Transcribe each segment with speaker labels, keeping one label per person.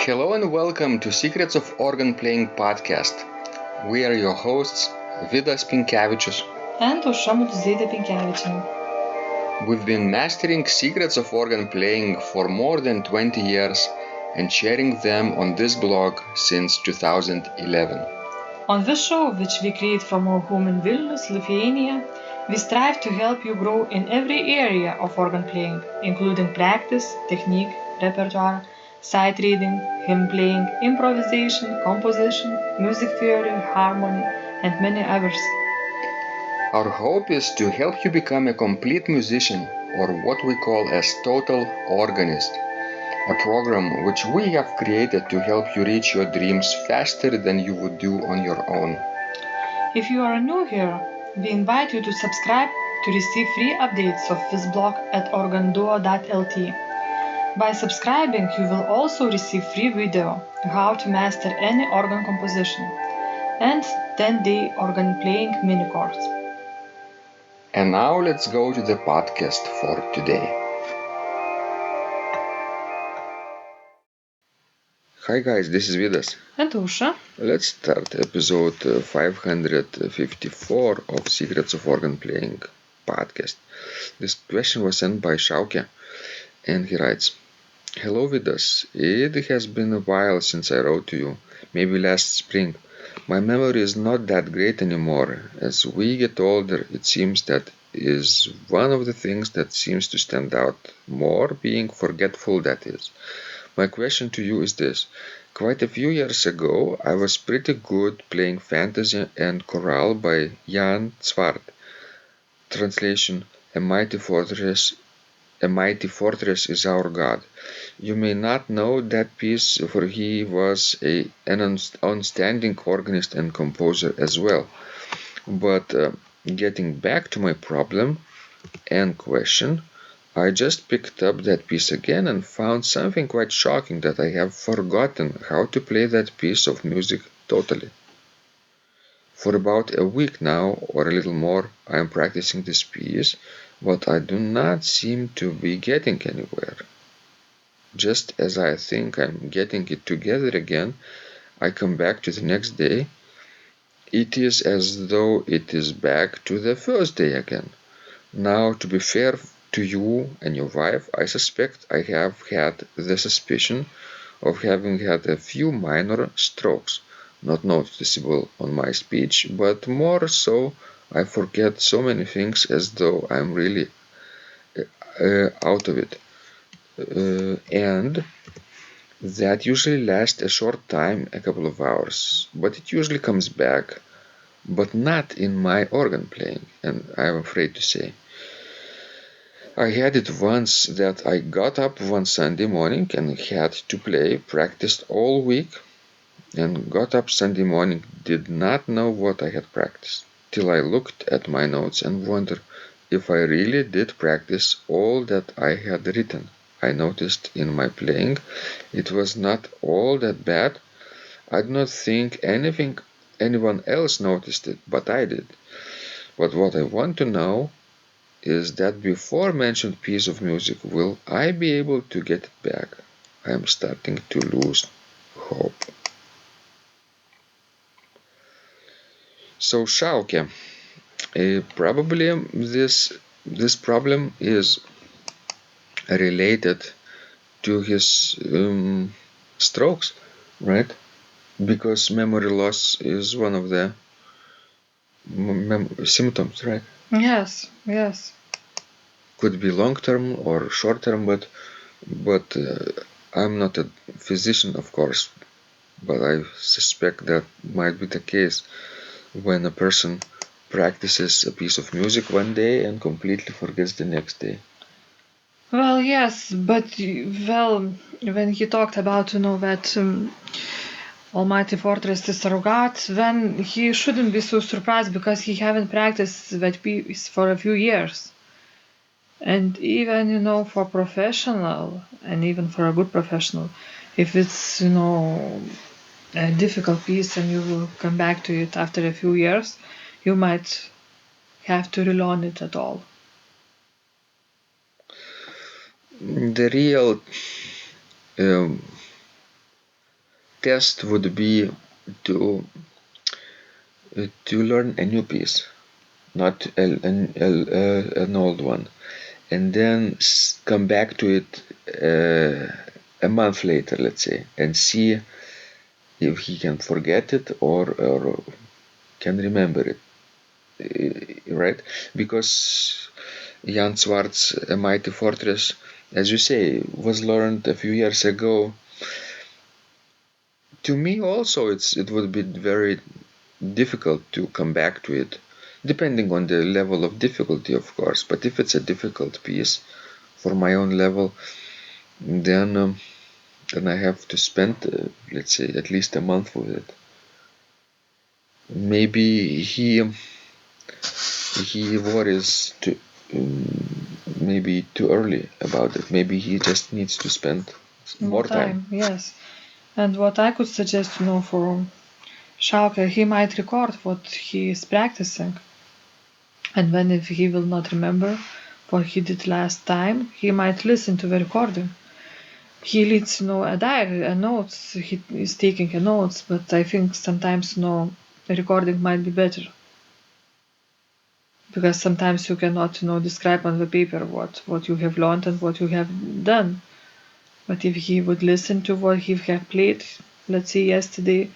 Speaker 1: Hello and welcome to Secrets of Organ Playing podcast. We are your hosts, Vidas
Speaker 2: and
Speaker 1: We've been mastering secrets of organ playing for more than 20 years and sharing them on this blog since 2011.
Speaker 2: On this show, which we create from our home in Vilnius, Lithuania, we strive to help you grow in every area of organ playing, including practice, technique, repertoire, sight reading, hymn playing, improvisation, composition, music theory, harmony, and many others.
Speaker 1: Our hope is to help you become a complete musician, or what we call as total organist, a program which we have created to help you reach your dreams faster than you would do on your own.
Speaker 2: If you are new here, we invite you to subscribe to receive free updates of this blog at organduo.lt. By subscribing, you will also receive free video how to master any organ composition and 10-day organ playing mini course.
Speaker 1: And now let's go to the podcast for today. Hi guys, this is Vidas.
Speaker 2: And Usha.
Speaker 1: Let's start episode 554 of Secrets of Organ Playing podcast. This question was sent by Sjouke, and he writes, Hello Vidas, it has been a while since I wrote to you, maybe last spring. My memory is not that great anymore. As we get older, it seems that is one of the things that seems to stand out more, being forgetful, that is. My question to you is this. Quite a few years ago, I was pretty good playing fantasy and choral by Jan Zwart. Translation, A mighty fortress is our God. You may not know that piece, for he was an outstanding organist and composer as well. But getting back to my problem and question, I just picked up that piece again and found something quite shocking, that I have forgotten how to play that piece of music totally. For about a week now, or a little more, I am practicing this piece, but I do not seem to be getting anywhere. Just as I think I'm getting it together again, I come back to the next day. It is as though it is back to the first day again. Now, to be fair to you and your wife, I suspect I have had the suspicion of having had a few minor strokes, not noticeable on my speech, but more so I forget so many things as though I'm really out of it. And that usually lasts a short time, a couple of hours, but it usually comes back, but not in my organ playing, and I'm afraid to say. I had it once that I got up one Sunday morning and had to play, practiced all week, and got up Sunday morning, did not know what I had practiced, till I looked at my notes and wondered if I really did practice all that I had written. I noticed in my playing it was not all that bad. I do not think anyone else noticed it, but I did. But what I want to know is that before mentioned piece of music, will I be able to get it back? I am starting to lose hope. So Sjouke, probably this problem is related to his strokes, right? Because memory loss is one of the symptoms, right?
Speaker 2: Yes.
Speaker 1: Could be long term or short term, but I'm not a physician, of course, but I suspect that might be the case when a person practices a piece of music one day and completely forgets the next day.
Speaker 2: Well, yes, but when he talked about that Almighty Fortress is our God, then he shouldn't be so surprised because he haven't practiced that piece for a few years. And even, for professional, and even for a good professional, if it's, a difficult piece and you will come back to it after a few years, you might have to relearn it at all.
Speaker 1: The real test would be to learn a new piece, not an old one, and then come back to it a month later, let's say, and see if he can forget it or can remember it, right? Because Jan Zwart's A Mighty Fortress, as you say, was learned a few years ago. To me also it would be very difficult to come back to it, depending on the level of difficulty, of course. But if it's a difficult piece for my own level, then I have to spend, let's say, at least a month with it. Maybe he worries maybe too early about it. Maybe he just needs to spend more time.
Speaker 2: Yes. And what I could suggest, for Sjouke, he might record what he is practicing. And when if he will not remember what he did last time, he might listen to the recording. He leads, a diary, a notes. He is taking a notes, but I think sometimes, a recording might be better. Because sometimes you cannot, describe on the paper what you have learned and what you have done. But if he would listen to what he have played, let's say yesterday,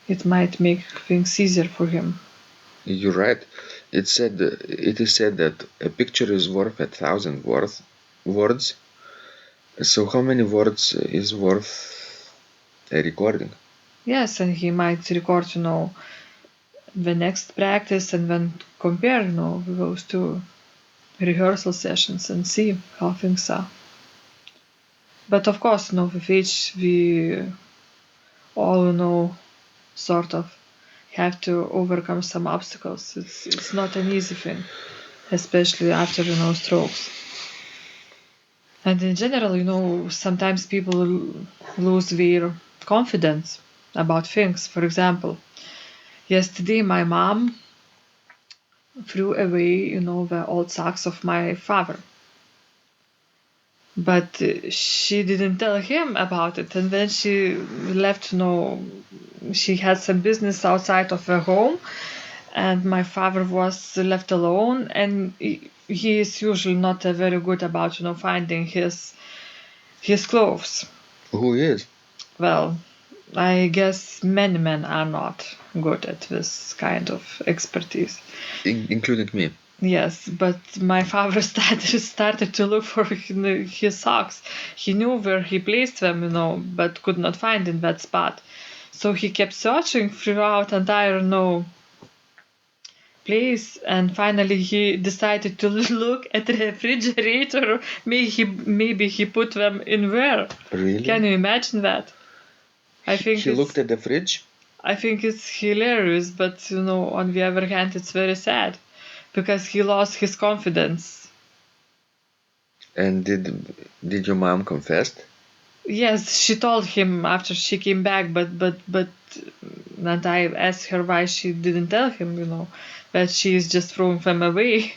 Speaker 2: it might make things easier for him.
Speaker 1: You're right. It is said that a picture is worth 1,000 words. So how many words is worth a recording?
Speaker 2: Yes, and he might record, the next practice and then compare, those two rehearsal sessions and see how things are. But of course, with age, we all, sort of have to overcome some obstacles. It's not an easy thing, especially after, strokes. And in general, sometimes people lose their confidence about things. For example, yesterday my mom threw away, the old socks of my father. But she didn't tell him about it. And then she left, she had some business outside of her home. And my father was left alone. And he is usually not very good about, finding his clothes.
Speaker 1: Who is?
Speaker 2: Well, I guess many men are not good at this kind of expertise.
Speaker 1: Including me.
Speaker 2: Yes, but my father started to look for his socks. He knew where he placed them, but could not find in that spot. So he kept searching throughout entire place, and finally he decided to look at the refrigerator. Maybe he put them in where?
Speaker 1: Really?
Speaker 2: Can you imagine that? I think
Speaker 1: he looked at the fridge.
Speaker 2: I think it's hilarious, but on the other hand, it's very sad because he lost his confidence.
Speaker 1: And did your mom confess?
Speaker 2: Yes, she told him after she came back, but and I asked her why she didn't tell him, that she is just throwing them away,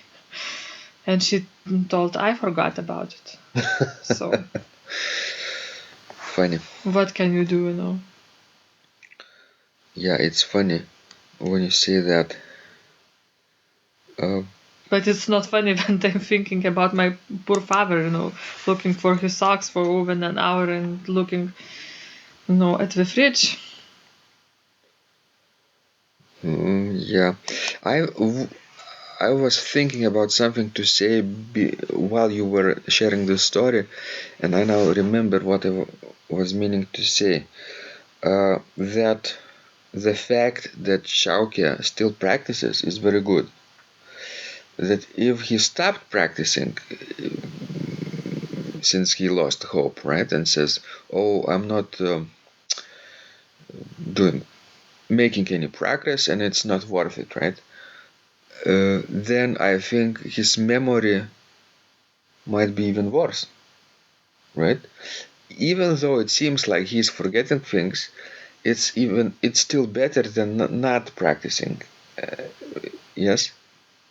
Speaker 2: and she told I forgot about it. So
Speaker 1: funny.
Speaker 2: What can you do?
Speaker 1: Yeah, it's funny when you say that.
Speaker 2: But it's not funny when I'm thinking about my poor father, looking for his socks for over an hour and looking, at the fridge.
Speaker 1: Yeah, I was thinking about something to say while you were sharing this story, and I now remember what I was meaning to say. That the fact that Sjouke still practices is very good. That if he stopped practicing since he lost hope, right, and says, "Oh, I'm not making any progress, and it's not worth it," right? Then I think his memory might be even worse, right? Even though it seems like he's forgetting things, it's still better than not practicing. Yes.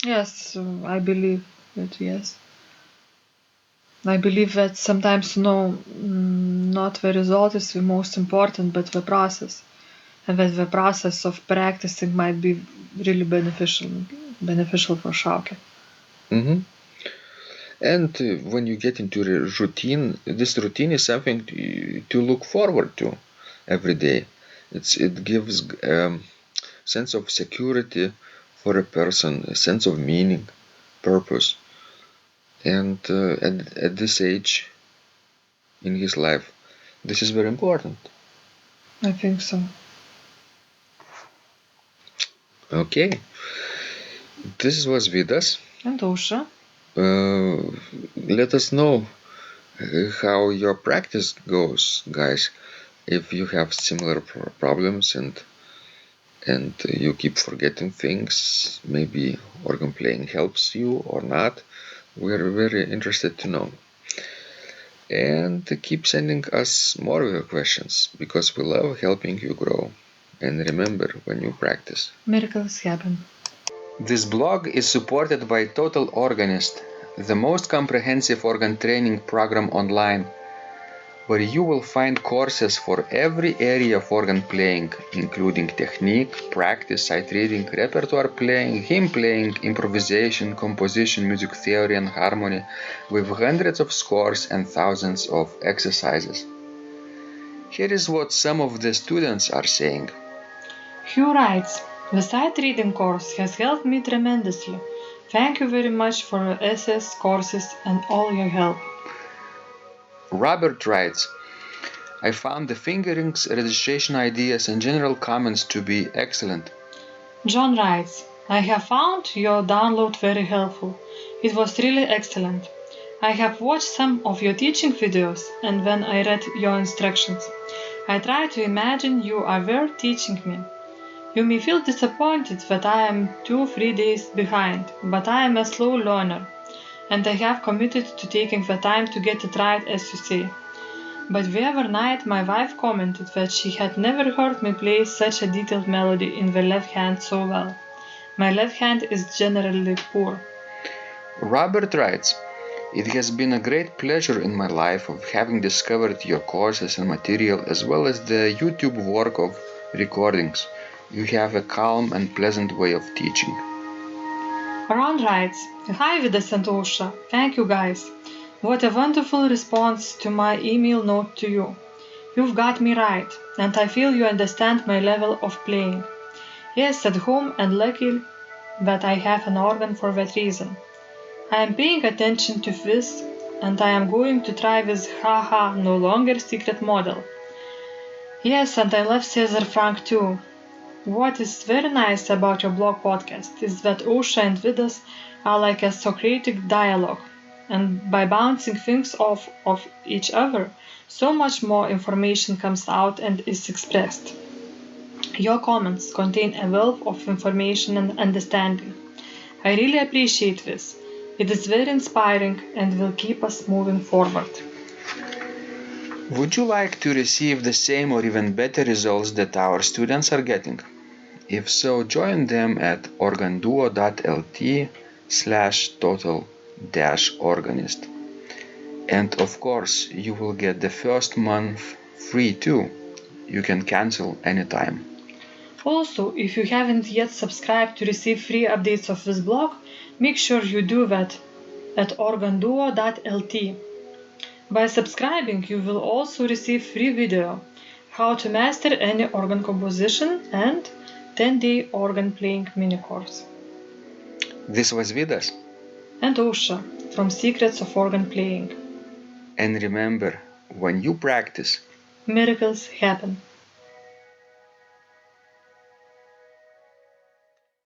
Speaker 2: Yes, I believe that. Yes, I believe that sometimes not the result is the most important, but the process. And that the process of practicing might be really beneficial for Sjouke.
Speaker 1: Mm-hmm. And when you get into a routine, this routine is something to look forward to every day. It gives sense of security for a person, a sense of meaning, purpose. And at this age in his life, this is very important.
Speaker 2: I think so.
Speaker 1: Okay, this was Vidas.
Speaker 2: And Ausra.
Speaker 1: Let us know how your practice goes, guys. If you have similar problems and you keep forgetting things, maybe organ playing helps you or not, we're very interested to know. And keep sending us more of your questions, because we love helping you grow. And remember, when you practice,
Speaker 2: Miracles happen.
Speaker 1: This blog is supported by Total Organist, the most comprehensive organ training program online, where you will find courses for every area of organ playing, including technique, practice, sight reading, repertoire playing, hymn playing, improvisation, composition, music theory and harmony, with hundreds of scores and thousands of exercises. Here is what some of the students are saying.
Speaker 2: Hugh writes, the sight reading course has helped me tremendously. Thank you very much for your SS courses and all your help.
Speaker 1: Robert writes, I found the fingerings, registration ideas and general comments to be excellent.
Speaker 2: John writes, I have found your download very helpful. It was really excellent. I have watched some of your teaching videos and when I read your instructions, I tried to imagine you are there teaching me. You may feel disappointed that I am 2-3 days behind, but I am a slow learner and I have committed to taking the time to get it right as you say. But the other night my wife commented that she had never heard me play such a detailed melody in the left hand so well. My left hand is generally poor.
Speaker 1: Robert writes, it has been a great pleasure in my life of having discovered your courses and material as well as the YouTube work of recordings. You have a calm and pleasant way of teaching.
Speaker 2: Ron writes, Hi Vidas and Ausra, thank you guys. What a wonderful response to my email note to you. You've got me right, and I feel you understand my level of playing. Yes, at home and lucky that I have an organ for that reason. I am paying attention to this, and I am going to try this haha no longer secret model. Yes, and I love Cesar Frank too. What is very nice about your blog podcast is that Ausra and Vidas are like a Socratic dialogue, and by bouncing things off of each other, so much more information comes out and is expressed. Your comments contain a wealth of information and understanding. I really appreciate this. It is very inspiring and will keep us moving forward.
Speaker 1: Would you like to receive the same or even better results that our students are getting? If so, join them at organduo.lt/total-organist. And of course, you will get the first month free too. You can cancel anytime.
Speaker 2: Also, if you haven't yet subscribed to receive free updates of this blog, make sure you do that at organduo.lt. By subscribing, you will also receive free video, how to master any organ composition and 10-day organ playing mini course.
Speaker 1: This was Vidas.
Speaker 2: And Ausra from Secrets of Organ Playing.
Speaker 1: And remember, when you practice,
Speaker 2: Miracles happen.